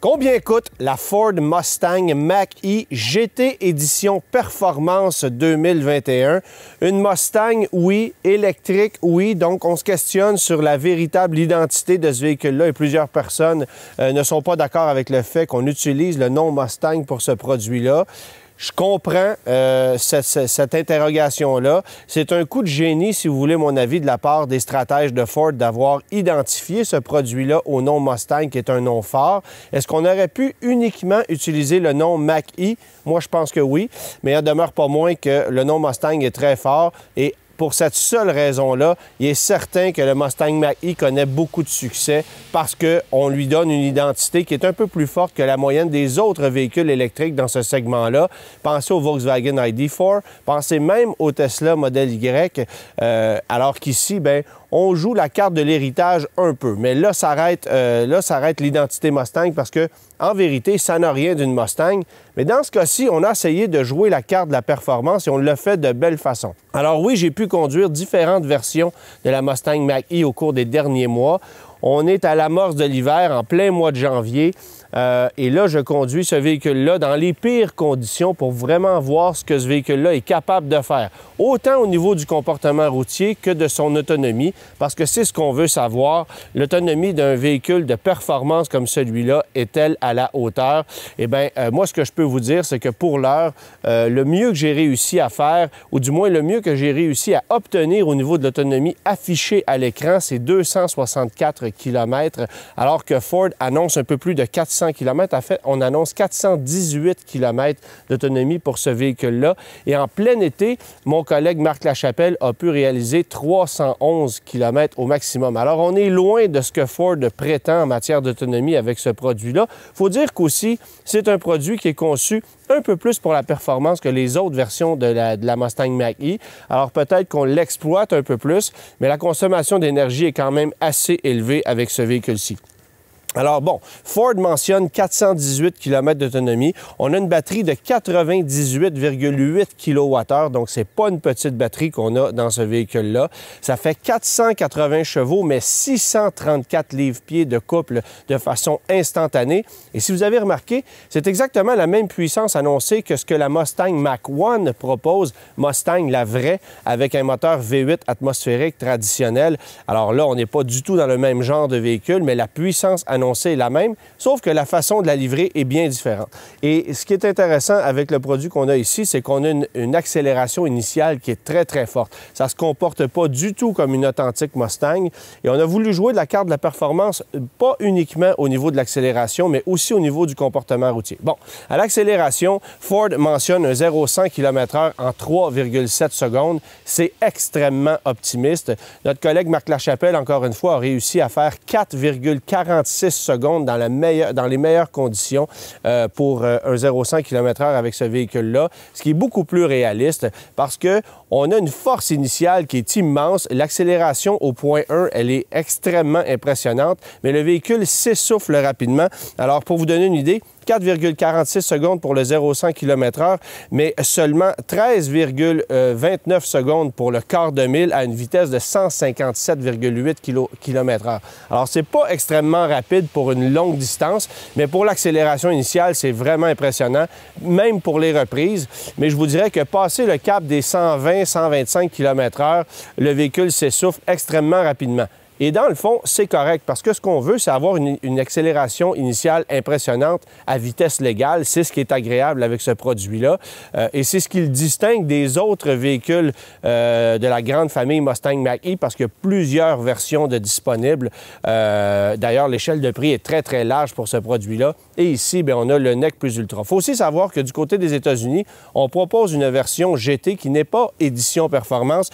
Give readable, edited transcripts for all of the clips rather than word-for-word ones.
Combien coûte la Ford Mustang Mach-E GT Édition Performance 2021? Une Mustang, oui. Électrique, oui. Donc, on se questionne sur la véritable identité de ce véhicule-là et plusieurs personnes ne sont pas d'accord avec le fait qu'on utilise le nom Mustang pour ce produit-là. Je comprends cette interrogation-là. C'est un coup de génie, si vous voulez mon avis, de la part des stratèges de Ford d'avoir identifié ce produit-là au nom Mustang, qui est un nom fort. Est-ce qu'on aurait pu uniquement utiliser le nom Mach-E? Moi, je pense que oui, mais il en demeure pas moins que le nom Mustang est très fort et pour cette seule raison-là, il est certain que le Mustang Mach-E connaît beaucoup de succès parce qu'on lui donne une identité qui est un peu plus forte que la moyenne des autres véhicules électriques dans ce segment-là. Pensez au Volkswagen ID4, pensez même au Tesla Model Y, alors qu'ici, bien, on joue la carte de l'héritage un peu. Mais là, s'arrête l'identité Mustang parce que, en vérité, ça n'a rien d'une Mustang. Mais dans ce cas-ci, on a essayé de jouer la carte de la performance et on l'a fait de belle façon. Alors oui, j'ai pu conduire différentes versions de la Mustang Mach-E au cours des derniers mois. On est à l'amorce de l'hiver, en plein mois de janvier. Et là, je conduis ce véhicule-là dans les pires conditions pour vraiment voir ce que ce véhicule-là est capable de faire. Autant au niveau du comportement routier que de son autonomie, parce que c'est ce qu'on veut savoir. L'autonomie d'un véhicule de performance comme celui-là est-elle à la hauteur? Eh bien, moi, ce que je peux vous dire, c'est que pour l'heure, le mieux que j'ai réussi à faire, ou du moins le mieux que j'ai réussi à obtenir au niveau de l'autonomie affichée à l'écran, c'est 264 km, alors que Ford annonce un peu plus de 400 km. En fait, on annonce 418 km d'autonomie pour ce véhicule-là. Et en plein été, mon collègue Marc Lachapelle a pu réaliser 311 km au maximum. Alors, on est loin de ce que Ford prétend en matière d'autonomie avec ce produit-là. Il faut dire qu'aussi, c'est un produit qui est conçu un peu plus pour la performance que les autres versions de la Mustang Mach-E. Alors, peut-être qu'on l'exploite un peu plus, mais la consommation d'énergie est quand même assez élevée avec ce véhicule-ci. Alors bon, Ford mentionne 418 km d'autonomie. On a une batterie de 98,8 kWh, donc c'est pas une petite batterie qu'on a dans ce véhicule-là. Ça fait 480 chevaux, mais 634 livres-pieds de couple de façon instantanée. Et si vous avez remarqué, c'est exactement la même puissance annoncée que ce que la Mustang Mach-1 propose, Mustang la vraie, avec un moteur V8 atmosphérique traditionnel. Alors là, on n'est pas du tout dans le même genre de véhicule, mais la puissance annoncée est la même, sauf que la façon de la livrer est bien différente. Et ce qui est intéressant avec le produit qu'on a ici, c'est qu'on a une accélération initiale qui est très, très forte. Ça ne se comporte pas du tout comme une authentique Mustang. Et on a voulu jouer de la carte de la performance, pas uniquement au niveau de l'accélération, mais aussi au niveau du comportement routier. Bon, à l'accélération, Ford mentionne un 0-100 km/h en 3,7 secondes. C'est extrêmement optimiste. Notre collègue Marc Lachapelle, encore une fois, a réussi à faire 4,46 secondes dans les meilleures conditions pour un 0-100 km/h avec ce véhicule-là, ce qui est beaucoup plus réaliste parce qu'on a une force initiale qui est immense. L'accélération au point 1, elle est extrêmement impressionnante, mais le véhicule s'essouffle rapidement. Alors, pour vous donner une idée, 4,46 secondes pour le 0-100 km/h, mais seulement 13,29 secondes pour le quart de mille à une vitesse de 157,8 km/h. Alors, c'est pas extrêmement rapide pour une longue distance, mais pour l'accélération initiale, c'est vraiment impressionnant, même pour les reprises. Mais je vous dirais que passer le cap des 120-125 km/h, le véhicule s'essouffle extrêmement rapidement. Et dans le fond, c'est correct parce que ce qu'on veut, c'est avoir une accélération initiale impressionnante à vitesse légale. C'est ce qui est agréable avec ce produit-là. Et c'est ce qui le distingue des autres véhicules de la grande famille Mustang Mach-E parce qu'il y a plusieurs versions de disponibles. D'ailleurs, l'échelle de prix est très, très large pour ce produit-là. Et ici, bien, on a le NEC Plus Ultra. Il faut aussi savoir que du côté des États-Unis, on propose une version GT qui n'est pas édition performance,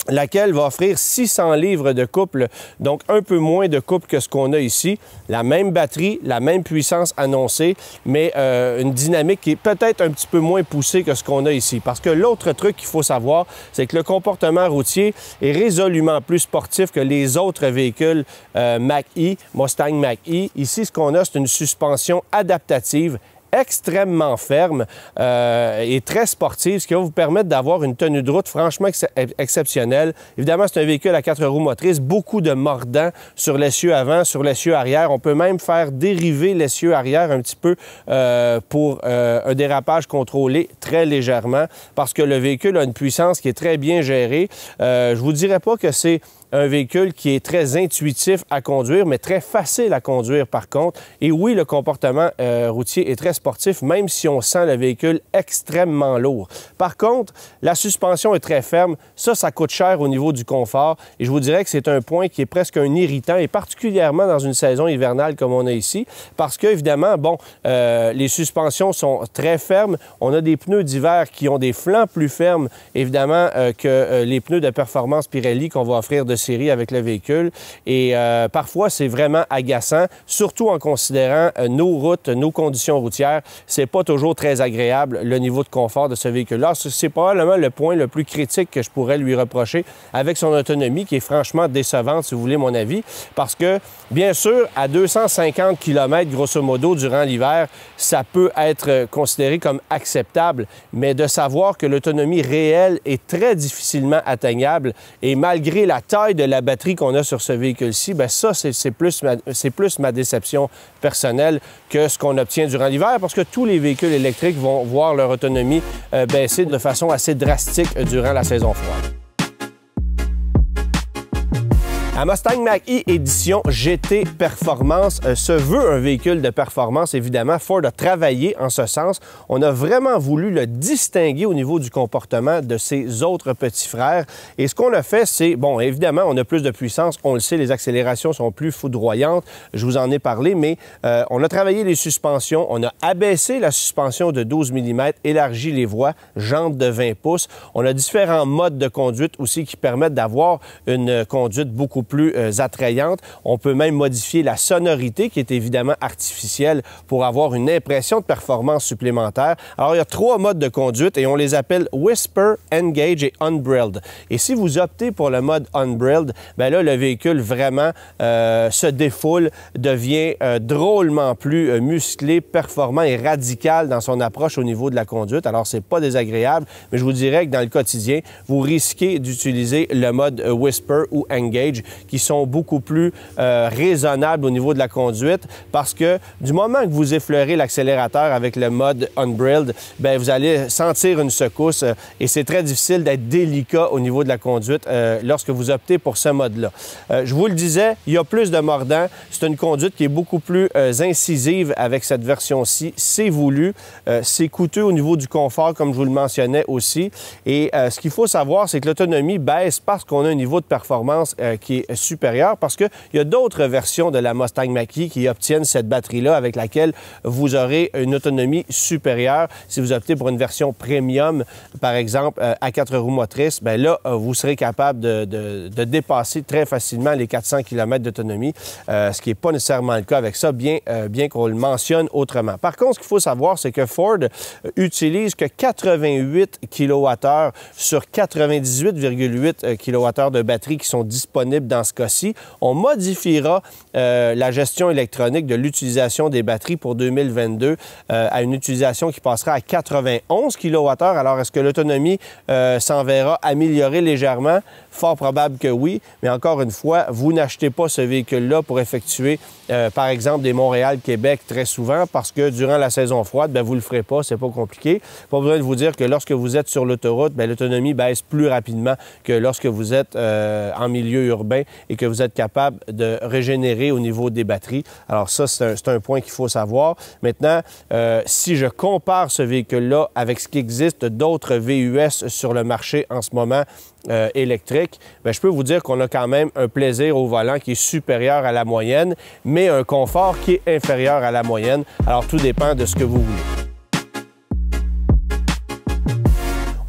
laquelle va offrir 600 livres de couple, donc un peu moins de couple que ce qu'on a ici. La même batterie, la même puissance annoncée, mais une dynamique qui est peut-être un petit peu moins poussée que ce qu'on a ici. Parce que l'autre truc qu'il faut savoir, c'est que le comportement routier est résolument plus sportif que les autres véhicules Mach-E, Mustang Mach-E. Ici, ce qu'on a, c'est une suspension adaptative extrêmement ferme et très sportive, ce qui va vous permettre d'avoir une tenue de route franchement exceptionnelle. Évidemment, c'est un véhicule à 4 roues motrices, beaucoup de mordants sur l'essieu avant, sur l'essieu arrière. On peut même faire dériver l'essieu arrière un petit peu pour un dérapage contrôlé très légèrement parce que le véhicule a une puissance qui est très bien gérée. Je vous dirais pas que c'est un véhicule qui est très intuitif à conduire, mais très facile à conduire par contre. Et oui, le comportement routier est très sportif, même si on sent le véhicule extrêmement lourd. Par contre, la suspension est très ferme. Ça coûte cher au niveau du confort. Et je vous dirais que c'est un point qui est presque un irritant, et particulièrement dans une saison hivernale comme on a ici, parce que, évidemment, bon, les suspensions sont très fermes. On a des pneus d'hiver qui ont des flancs plus fermes, évidemment, que les pneus de performance Pirelli qu'on va offrir de série avec le véhicule. Et parfois, c'est vraiment agaçant, surtout en considérant nos routes, nos conditions routières. C'est pas toujours très agréable, le niveau de confort de ce véhicule-là. C'est probablement le point le plus critique que je pourrais lui reprocher avec son autonomie, qui est franchement décevante, si vous voulez mon avis, parce que, bien sûr, à 250 km, grosso modo, durant l'hiver, ça peut être considéré comme acceptable, mais de savoir que l'autonomie réelle est très difficilement atteignable, et malgré la taille de la batterie qu'on a sur ce véhicule-ci, bien ça, c'est plus ma déception personnelle que ce qu'on obtient durant l'hiver, parce que tous les véhicules électriques vont voir leur autonomie baisser de façon assez drastique durant la saison froide. La Mustang Mach-E édition GT Performance se veut un véhicule de performance, évidemment. Ford a travaillé en ce sens. On a vraiment voulu le distinguer au niveau du comportement de ses autres petits frères. Et ce qu'on a fait, c'est, bon, évidemment, on a plus de puissance. On le sait, les accélérations sont plus foudroyantes. Je vous en ai parlé, mais on a travaillé les suspensions. On a abaissé la suspension de 12 mm, élargi les voies, jantes de 20 pouces. On a différents modes de conduite aussi qui permettent d'avoir une conduite beaucoup plus attrayante. On peut même modifier la sonorité qui est évidemment artificielle pour avoir une impression de performance supplémentaire. Alors, il y a 3 modes de conduite et on les appelle Whisper, Engage et Unbrilled. Et si vous optez pour le mode Unbrilled, bien là, le véhicule vraiment se défoule, devient drôlement plus musclé, performant et radical dans son approche au niveau de la conduite. Alors, c'est pas désagréable, mais je vous dirais que dans le quotidien, vous risquez d'utiliser le mode Whisper ou Engage qui sont beaucoup plus raisonnables au niveau de la conduite parce que du moment que vous effleurez l'accélérateur avec le mode Unbrilled, bien, vous allez sentir une secousse et c'est très difficile d'être délicat au niveau de la conduite lorsque vous optez pour ce mode-là. Je vous le disais, il y a plus de mordants. C'est une conduite qui est beaucoup plus incisive avec cette version-ci. C'est voulu. C'est coûteux au niveau du confort, comme je vous le mentionnais aussi. Et ce qu'il faut savoir, c'est que l'autonomie baisse parce qu'on a un niveau de performance qui est supérieur, parce qu'il y a d'autres versions de la Mustang Mach-E qui obtiennent cette batterie-là avec laquelle vous aurez une autonomie supérieure. Si vous optez pour une version premium, par exemple, à 4 roues motrices, bien là, vous serez capable de dépasser très facilement les 400 km d'autonomie, ce qui n'est pas nécessairement le cas avec ça, bien qu'on le mentionne autrement. Par contre, ce qu'il faut savoir, c'est que Ford utilise que 88 kWh sur 98,8 kWh de batterie qui sont disponibles dans ce cas-ci. On modifiera la gestion électronique de l'utilisation des batteries pour 2022 à une utilisation qui passera à 91 kWh. Alors, est-ce que l'autonomie s'en verra améliorée légèrement? Fort probable que oui, mais encore une fois, vous n'achetez pas ce véhicule-là pour effectuer, par exemple, des Montréal-Québec très souvent parce que durant la saison froide, bien, vous ne le ferez pas, c'est pas compliqué. Pas besoin de vous dire que lorsque vous êtes sur l'autoroute, l'autonomie baisse plus rapidement que lorsque vous êtes en milieu urbain et que vous êtes capable de régénérer au niveau des batteries. Alors ça, c'est un point qu'il faut savoir. Maintenant, si je compare ce véhicule-là avec ce qui existe d'autres VUS sur le marché en ce moment électrique, bien, je peux vous dire qu'on a quand même un plaisir au volant qui est supérieur à la moyenne, mais un confort qui est inférieur à la moyenne. Alors tout dépend de ce que vous voulez.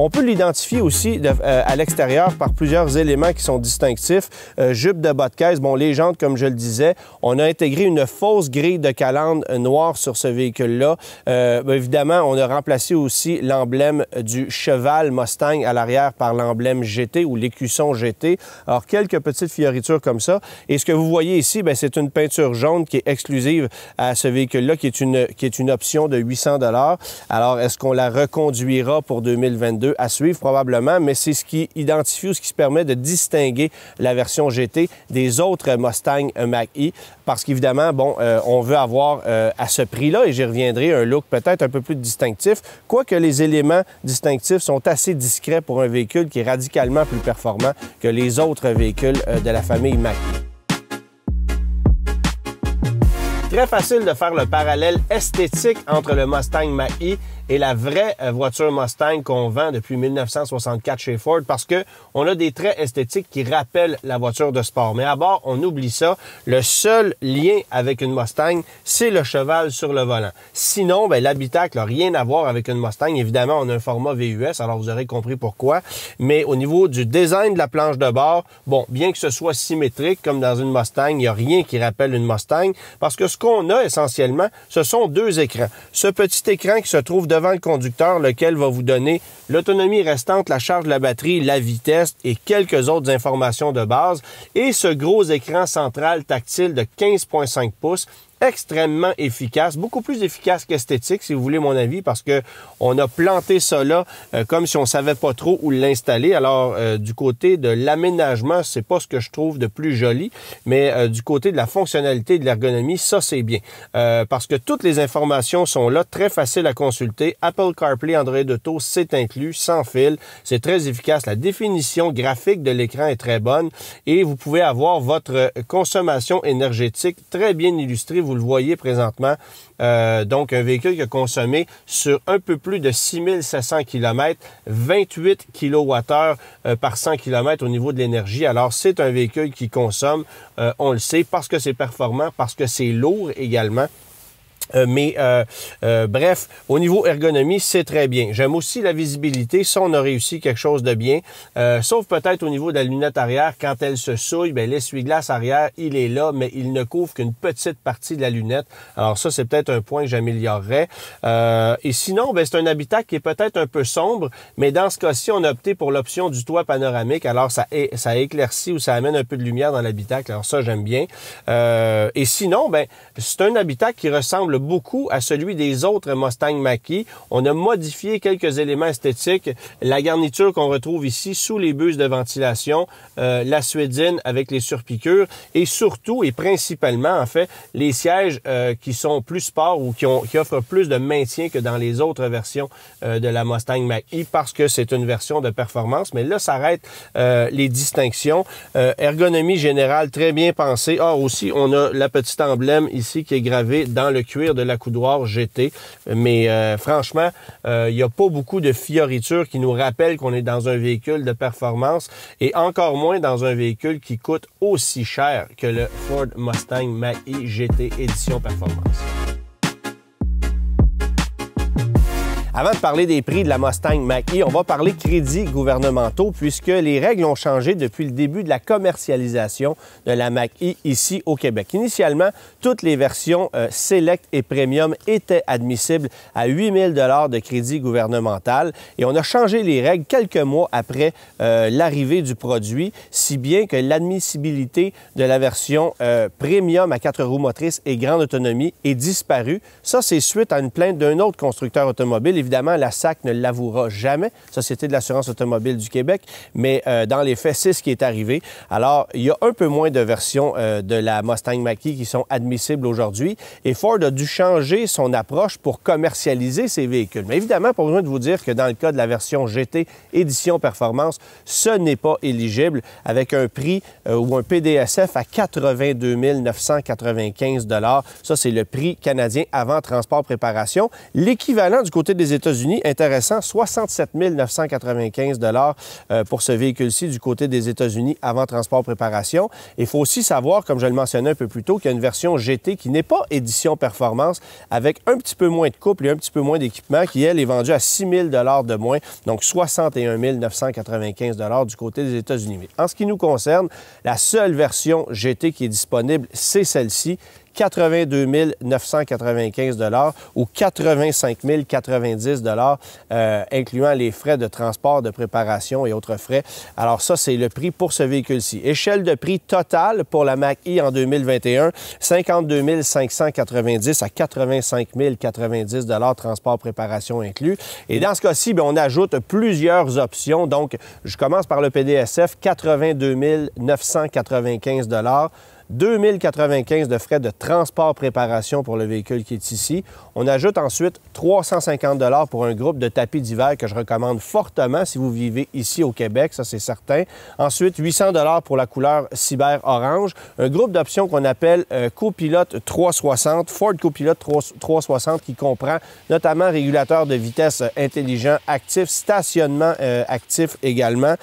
On peut l'identifier aussi à l'extérieur par plusieurs éléments qui sont distinctifs. Jupe de bas de caisse, bon, les jantes, comme je le disais, on a intégré une fausse grille de calandre noire sur ce véhicule-là. Évidemment, on a remplacé aussi l'emblème du cheval Mustang à l'arrière par l'emblème GT ou l'écusson GT. Alors, quelques petites fioritures comme ça. Et ce que vous voyez ici, c'est une peinture jaune qui est exclusive à ce véhicule-là, qui est une option de 800 $. Alors, est-ce qu'on la reconduira pour 2022? À suivre probablement, mais c'est ce qui identifie ou ce qui se permet de distinguer la version GT des autres Mustang Mach-E, parce qu'évidemment, bon, on veut avoir à ce prix-là, et j'y reviendrai, un look peut-être un peu plus distinctif, quoique les éléments distinctifs sont assez discrets pour un véhicule qui est radicalement plus performant que les autres véhicules de la famille Mach-E. Très facile de faire le parallèle esthétique entre le Mustang Mach-E et la vraie voiture Mustang qu'on vend depuis 1964 chez Ford, parce que on a des traits esthétiques qui rappellent la voiture de sport. Mais à bord, on oublie ça. Le seul lien avec une Mustang, c'est le cheval sur le volant. Sinon, l'habitacle n'a rien à voir avec une Mustang. Évidemment, on a un format VUS, alors vous aurez compris pourquoi. Mais au niveau du design de la planche de bord, bon, bien que ce soit symétrique comme dans une Mustang, il n'y a rien qui rappelle une Mustang, parce que ce qu'on a essentiellement, ce sont deux écrans. Ce petit écran qui se trouve devant le conducteur, lequel va vous donner l'autonomie restante, la charge de la batterie, la vitesse et quelques autres informations de base. Et ce gros écran central tactile de 15,5 pouces, extrêmement efficace, beaucoup plus efficace qu'esthétique, si vous voulez mon avis, parce que on a planté ça là comme si on savait pas trop où l'installer. Alors, du côté de l'aménagement, c'est pas ce que je trouve de plus joli, mais du côté de la fonctionnalité et de l'ergonomie, ça c'est bien. Parce que toutes les informations sont là, très faciles à consulter. Apple CarPlay, Android Auto, c'est inclus, sans fil. C'est très efficace. La définition graphique de l'écran est très bonne et vous pouvez avoir votre consommation énergétique très bien illustrée. Vous le voyez présentement, donc un véhicule qui a consommé sur un peu plus de 6700 km, 28 kWh par 100 km au niveau de l'énergie. Alors, c'est un véhicule qui consomme, on le sait, parce que c'est performant, parce que c'est lourd également. Bref, au niveau ergonomie, c'est très bien. J'aime aussi la visibilité. Ça, on a réussi quelque chose de bien. Sauf peut-être au niveau de la lunette arrière, quand elle se souille, l'essuie-glace arrière, il est là, mais il ne couvre qu'une petite partie de la lunette. Alors ça, c'est peut-être un point que j'améliorerais. Et sinon, c'est un habitacle qui est peut-être un peu sombre, mais dans ce cas-ci, on a opté pour l'option du toit panoramique. Alors, ça éclaircit ou ça amène un peu de lumière dans l'habitacle. Alors ça, j'aime bien. Et sinon, c'est un habitacle qui ressemble beaucoup à celui des autres Mustang Mach-E. On a modifié quelques éléments esthétiques. La garniture qu'on retrouve ici sous les buses de ventilation, la suédine avec les surpiqûres et surtout et principalement, en fait, les sièges qui sont plus sport ou qui offrent plus de maintien que dans les autres versions de la Mustang Mach-E, parce que c'est une version de performance. Mais là, s'arrêtent les distinctions. Ergonomie générale très bien pensée. Ah, aussi, on a la petite emblème ici qui est gravée dans le cuir de l'accoudoir GT, mais franchement, il n'y a pas beaucoup de fioritures qui nous rappellent qu'on est dans un véhicule de performance et encore moins dans un véhicule qui coûte aussi cher que le Ford Mustang Mach-E GT Édition Performance. Avant de parler des prix de la Mustang Mach-E, on va parler crédits gouvernementaux puisque les règles ont changé depuis le début de la commercialisation de la Mach-E ici au Québec. Initialement, toutes les versions Select et Premium étaient admissibles à 8 000 $ de crédit gouvernemental et on a changé les règles quelques mois après l'arrivée du produit, si bien que l'admissibilité de la version Premium à 4 roues motrices et grande autonomie est disparue. Ça, c'est suite à une plainte d'un autre constructeur automobile. Évidemment, la SAC ne l'avouera jamais, Société de l'assurance automobile du Québec, mais dans les faits, c'est ce qui est arrivé. Alors, il y a un peu moins de versions de la Mustang Mach-E qui sont admissibles aujourd'hui et Ford a dû changer son approche pour commercialiser ces véhicules. Mais évidemment, pas besoin de vous dire que dans le cas de la version GT Édition Performance, ce n'est pas éligible avec un prix ou un PDSF à 82 995 $. Ça, c'est le prix canadien avant transport préparation. L'équivalent du côté des des États-Unis, intéressant, 67 995 $ pour ce véhicule-ci du côté des États-Unis avant transport préparation. Il faut aussi savoir, comme je le mentionnais un peu plus tôt, qu'il y a une version GT qui n'est pas édition performance, avec un petit peu moins de couple et un petit peu moins d'équipement, qui, elle, est vendue à 6 000 $ de moins, donc 61 995 $ du côté des États-Unis. Mais en ce qui nous concerne, la seule version GT qui est disponible, c'est celle-ci, 82 995 $ ou 85 090 $, incluant les frais de transport, de préparation et autres frais. Alors ça, c'est le prix pour ce véhicule-ci. Échelle de prix totale pour la Mach-E en 2021, 52 590 à 85 090 $, transport, préparation inclus. Et dans ce cas-ci, on ajoute plusieurs options. Donc, je commence par le PDSF, 82 995 $. 2095 de frais de transport préparation pour le véhicule qui est ici. On ajoute ensuite 350 $ pour un groupe de tapis d'hiver que je recommande fortement si vous vivez ici au Québec, ça c'est certain. Ensuite, 800 $ pour la couleur Cyber Orange. Un groupe d'options qu'on appelle Copilot 360, Ford Copilot 360 qui comprend notamment régulateur de vitesse intelligent actif, stationnement actif également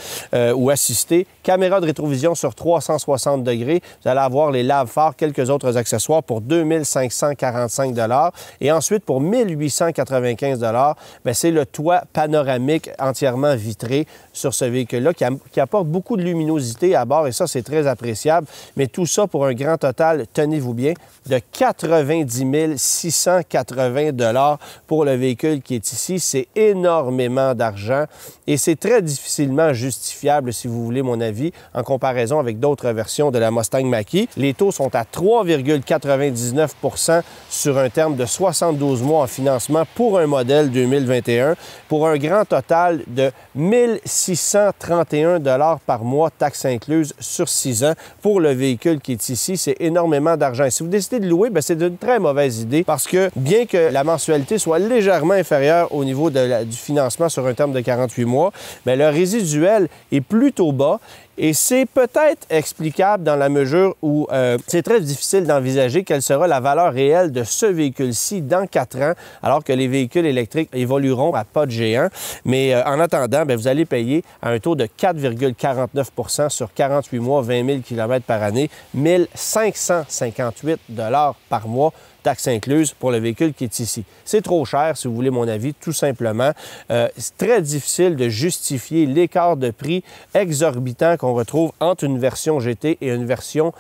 ou assisté, caméra de rétrovision sur 360 degrés. Vous allez avoir les lave-phares, quelques autres accessoires pour 2 545 $. Et ensuite, pour 1 895 $, c'est le toit panoramique entièrement vitré sur ce véhicule-là qui apporte beaucoup de luminosité à bord et ça, c'est très appréciable. Mais tout ça pour un grand total, tenez-vous bien, de 90 680 $ pour le véhicule qui est ici. C'est énormément d'argent et c'est très difficilement justifiable, si vous voulez mon avis, en comparaison avec d'autres versions de la Mustang Mach-E. Les taux sont à 3,99 % sur un terme de 72 mois en financement pour un modèle 2021, pour un grand total de 1 631 $ par mois, taxes incluses sur 6 ans pour le véhicule qui est ici. C'est énormément d'argent. Et si vous décidez de louer, c'est une très mauvaise idée parce que bien que la mensualité soit légèrement inférieure au niveau du financement sur un terme de 48 mois, le résiduel est plutôt bas. Et c'est peut-être explicable dans la mesure où c'est très difficile d'envisager quelle sera la valeur réelle de ce véhicule-ci dans 4 ans, alors que les véhicules électriques évolueront à pas de géant. Mais en attendant, vous allez payer à un taux de 4,49 % sur 48 mois, 20 000 km par année, 1 558 $ par mois, taxes incluses pour le véhicule qui est ici. C'est trop cher, si vous voulez mon avis, tout simplement. C'est très difficile de justifier l'écart de prix exorbitant qu'on retrouve entre une version GT et une version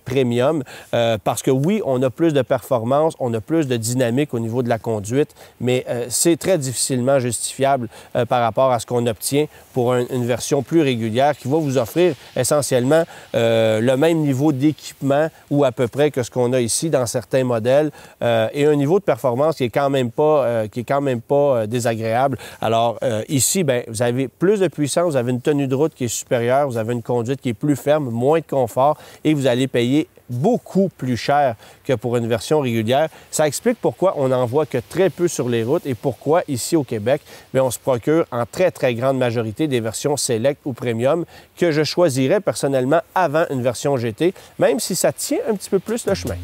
Premium, parce que oui, on a plus de performance, on a plus de dynamique au niveau de la conduite, mais c'est très difficilement justifiable par rapport à ce qu'on obtient pour une version plus régulière qui va vous offrir essentiellement le même niveau d'équipement ou à peu près que ce qu'on a ici dans certains modèles, et un niveau de performance qui est quand même pas désagréable. Alors ici, vous avez plus de puissance, vous avez une tenue de route qui est supérieure, vous avez une conduite qui est plus ferme, moins de confort et vous allez payer beaucoup plus cher que pour une version régulière. Ça explique pourquoi on n'en voit que très peu sur les routes et pourquoi ici au Québec, on se procure en très, très grande majorité des versions Select ou Premium que je choisirais personnellement avant une version GT, même si ça tient un petit peu plus le chemin.